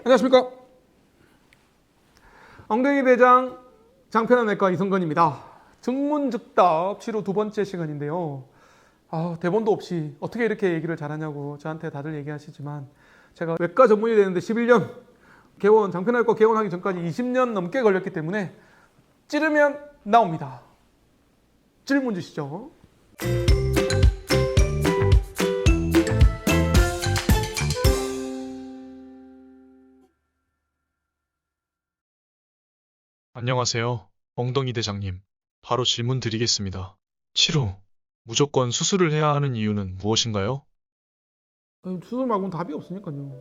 안녕하십니까. 엉덩이 대장 장편환내과 이성건입니다. 증문즉답 치료 두 번째 시간인데요. 대본도 없이 어떻게 이렇게 얘기를 잘하냐고 저한테 다들 얘기하시지만 제가 외과 전문이 되는데 11년, 장편환내과 개원하기 전까지 20년 넘게 걸렸기 때문에 찌르면 나옵니다. 질문 주시죠. 안녕하세요. 엉덩이 대장님. 바로 질문 드리겠습니다. 치료. 무조건 수술을 해야 하는 이유는 무엇인가요? 수술 말고는 답이 없으니까요.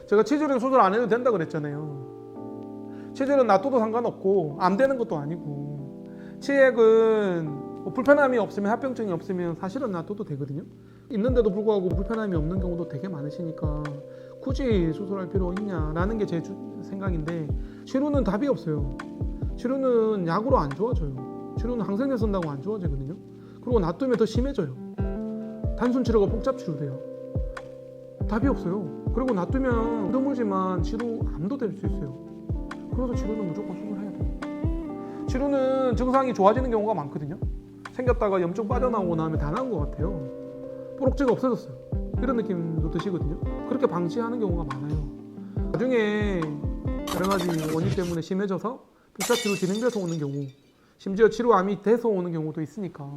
제가 치질은 수술 안 해도 된다 그랬잖아요. 치질은 놔둬도 상관없고 안 되는 것도 아니고 치액은 불편함이 없으면, 합병증이 없으면 사실은 놔둬도 되거든요. 있는데도 불구하고 불편함이 없는 경우도 되게 많으시니까 굳이 수술할 필요 있냐라는 게 제 생각인데, 치료는 답이 없어요. 치료는 약으로 안 좋아져요. 치료는 항생제 쓴다고 안 좋아지거든요. 그리고 놔두면 더 심해져요. 단순 치료가 복잡 치료돼요. 답이 없어요. 그리고 놔두면 드물지만 치료 암도 될 수 있어요. 그래서 치료는 무조건 수술해야 돼요. 치료는 증상이 좋아지는 경우가 많거든요. 생겼다가 염증 빠져나오고 나면 다 나은 것 같아요. 뿌럭지가 없어졌어요. 이런 느낌도 드시거든요. 그렇게 방치하는 경우가 많아요. 나중에 여러 가지 원인 때문에 심해져서 복잡치료 진행돼서 오는 경우, 심지어 치료암이 돼서 오는 경우도 있으니까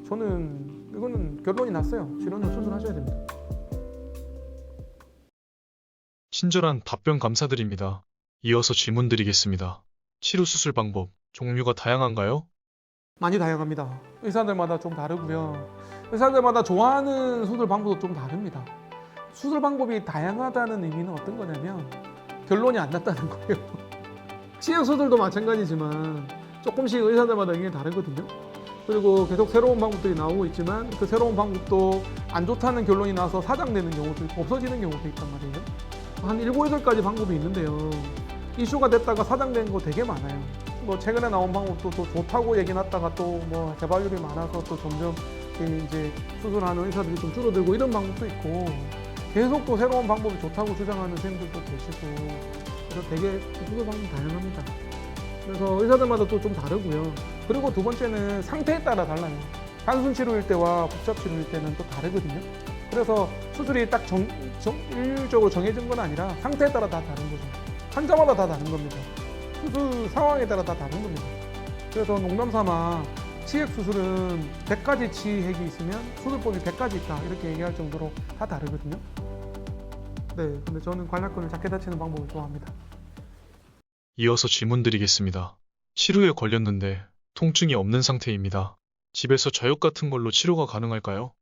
저는 이거는 결론이 났어요. 치료는 수술하셔야 됩니다. 친절한 답변 감사드립니다. 이어서 질문 드리겠습니다. 치료 수술 방법, 종류가 다양한가요? 많이 다양합니다. 의사들마다 좀 다르고요. 의사들마다 좋아하는 수술 방법도 좀 다릅니다. 수술 방법이 다양하다는 의미는 어떤 거냐면 결론이 안 났다는 거예요. 치약 수술도 마찬가지지만 조금씩 의사들마다 의견이 다르거든요. 그리고 계속 새로운 방법들이 나오고 있지만 그 새로운 방법도 안 좋다는 결론이 나서 사장되는 경우도 있고 없어지는 경우도 있단 말이에요. 한 7, 8가지 방법이 있는데요. 이슈가 됐다가 사장된 거 되게 많아요. 최근에 나온 방법도 또 좋다고 얘기 났다가 또 재발률이 많아서 또 점점 이제 수술하는 의사들이 좀 줄어들고 이런 방법도 있고, 계속 또 새로운 방법이 좋다고 주장하는 선생님들도 계시고, 그래서 되게 수술 방법이 다양합니다. 그래서 의사들마다 또 좀 다르고요. 그리고 두 번째는 상태에 따라 달라요. 단순 치료일 때와 복잡 치료일 때는 또 다르거든요. 그래서 수술이 딱 일률적으로 정해진 건 아니라 상태에 따라 다 다른 거죠. 환자마다 다 다른 겁니다. 수술 상황에 따라 다 다른 겁니다. 그래서 농담 삼아 치액 수술은 100가지 치액이 있으면 수술법이 100가지 있다 이렇게 얘기할 정도로 다 다르거든요. 네, 근데 저는 관략근을 작게 다치는 방법을 좋아합니다. 이어서 질문 드리겠습니다. 치료에 걸렸는데 통증이 없는 상태입니다. 집에서 저녁 같은 걸로 치료가 가능할까요?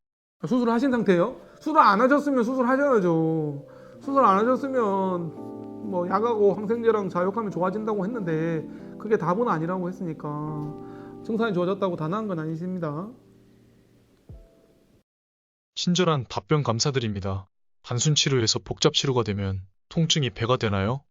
수술을 하신 상태예요? 수술 안 하셨으면 수술하셔야죠. 수술 안 하셨으면 약하고 항생제랑 자욕하면 좋아진다고 했는데 그게 답은 아니라고 했으니까 증상이 좋아졌다고 다 나은 건 아니십니다. 친절한 답변 감사드립니다. 단순 치료에서 복잡 치료가 되면 통증이 배가 되나요?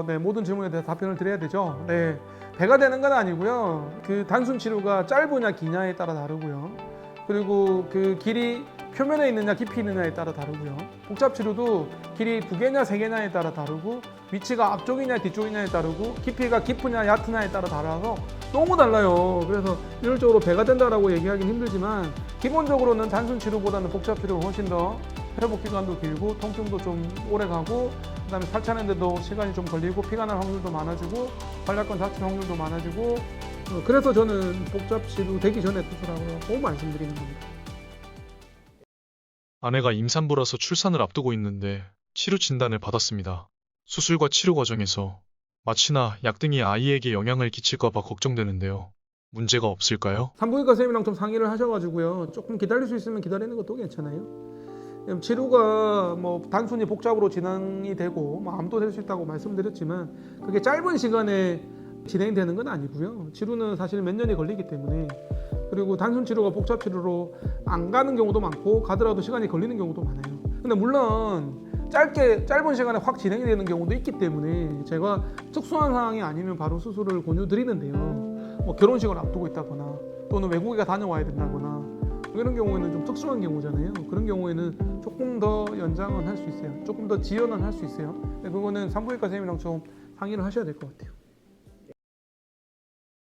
네, 모든 질문에 대해서 답변을 드려야 되죠. 네, 배가 되는 건 아니고요. 그 단순 치료가 짧으냐 기냐에 따라 다르고요. 그리고 그 길이 표면에 있느냐 깊이 있느냐에 따라 다르고요. 복잡 치료도 길이 2개냐 3개냐에 따라 다르고, 위치가 앞쪽이냐 뒤쪽이냐에 따르고, 깊이가 깊으냐 얕으냐에 따라 달라서 너무 달라요. 그래서 일률적으로 배가 된다라고 얘기하기는 힘들지만 기본적으로는 단순 치료보다는 복잡 치료가 훨씬 더 회복 기간도 길고 통증도 좀 오래 가고, 그다음에 살차는데도 시간이 좀 걸리고 피가 날 확률도 많아지고 관략근 다칠 확률도 많아지고, 그래서 저는 복잡 치료 되기 전에 수술하고 말씀드리는 겁니다. 아내가 임산부라서 출산을 앞두고 있는데 치료 진단을 받았습니다. 수술과 치료 과정에서 마취나 약 등이 아이에게 영향을 끼칠까 봐 걱정되는데요. 문제가 없을까요? 산부인과 선생님이랑 좀 상의를 하셔가지고요. 조금 기다릴 수 있으면 기다리는 것도 괜찮아요. 치료가 단순히 복잡으로 진행이 되고 암도 될 수 있다고 말씀드렸지만 그게 짧은 시간에 진행되는 건 아니고요. 치료는 사실 몇 년이 걸리기 때문에, 그리고 단순 치료가 복잡 치료로 안 가는 경우도 많고 가더라도 시간이 걸리는 경우도 많아요. 근데 물론 짧은 시간에 확 진행이 되는 경우도 있기 때문에 제가 특수한 상황이 아니면 바로 수술을 권유드리는데요. 결혼식을 앞두고 있다거나 또는 외국에 다녀와야 된다거나 이런 경우에는 좀 특수한 경우잖아요. 그런 경우에는 조금 더 연장은 할 수 있어요. 조금 더 지연은 할 수 있어요. 근데 그거는 산부인과 선생님이랑 좀 상의를 하셔야 될 것 같아요.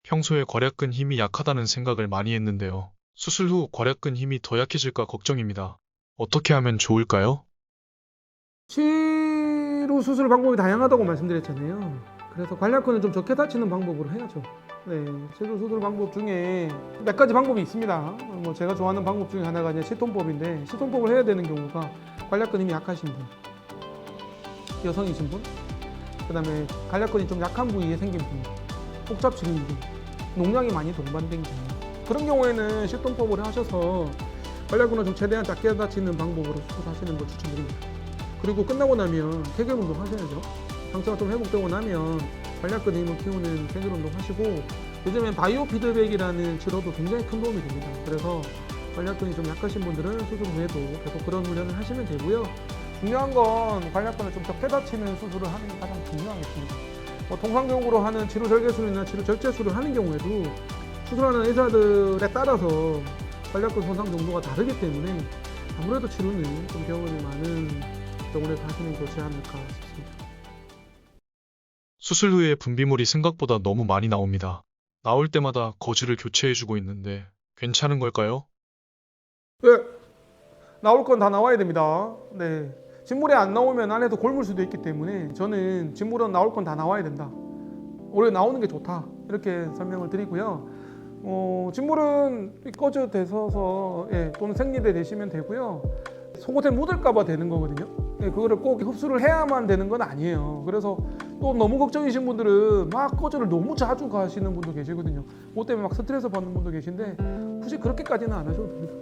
평소에 괄약근 힘이 약하다는 생각을 많이 했는데요. 수술 후 괄약근 힘이 더 약해질까 걱정입니다. 어떻게 하면 좋을까요? 치료 수술 방법이 다양하다고 말씀드렸잖아요. 그래서 관략근을 좀 적게 다치는 방법으로 해야죠. 네, 치료 수술 방법 중에 몇 가지 방법이 있습니다. 뭐 제가 좋아하는 방법 중에 하나가 이제 시톤법인데, 시톤법을 해야 되는 경우가 관략근 힘이 약하신 분, 여성이신 분, 그다음에 관략근이 좀 약한 부위에 생긴 분, 복잡지근 분, 농량이 많이 동반된 경우, 그런 경우에는 시톤법을 하셔서 관략근을 좀 최대한 작게 다치는 방법으로 수술하시는 걸 추천드립니다. 그리고 끝나고 나면 케겔 운동 하셔야죠. 상처가 좀 회복되고 나면 관략근 힘을 키우는 케겔 운동 하시고, 요즘엔 바이오 피드백이라는 치료도 굉장히 큰 도움이 됩니다. 그래서 관략근이 좀 약하신 분들은 수술 후에도 계속 그런 훈련을 하시면 되고요. 중요한 건 관략근을 좀 적게 다치는 수술을 하는 게 가장 중요하겠습니다. 통상적으로 하는 치료 절개술이나 치료 절제술을 하는 경우에도 수술하는 의사들에 따라서 관략근 손상 정도가 다르기 때문에 아무래도 치료는 좀 경험이 많은 병원에서 하시는 게 좋지 않을까 싶습니다. 수술 후에 분비물이 생각보다 너무 많이 나옵니다. 나올 때마다 거즈를 교체해주고 있는데 괜찮은 걸까요? 네, 나올 건 다 나와야 됩니다. 네, 진물이 안 나오면 안에서 골물 수도 있기 때문에 저는 진물은 나올 건 다 나와야 된다. 오히려 나오는 게 좋다. 이렇게 설명을 드리고요. 진물은 꺼져 대서서 또는 생리대 대시면 되고요. 속옷에 묻을까봐 되는 거거든요. 그거를 꼭 흡수를 해야만 되는 건 아니에요. 그래서 또 너무 걱정이신 분들은 막 꺼져를 너무 자주 가시는 분도 계시거든요. 그것 때문에 막 스트레스 받는 분도 계신데 굳이 그렇게까지는 안 하셔도 됩니다.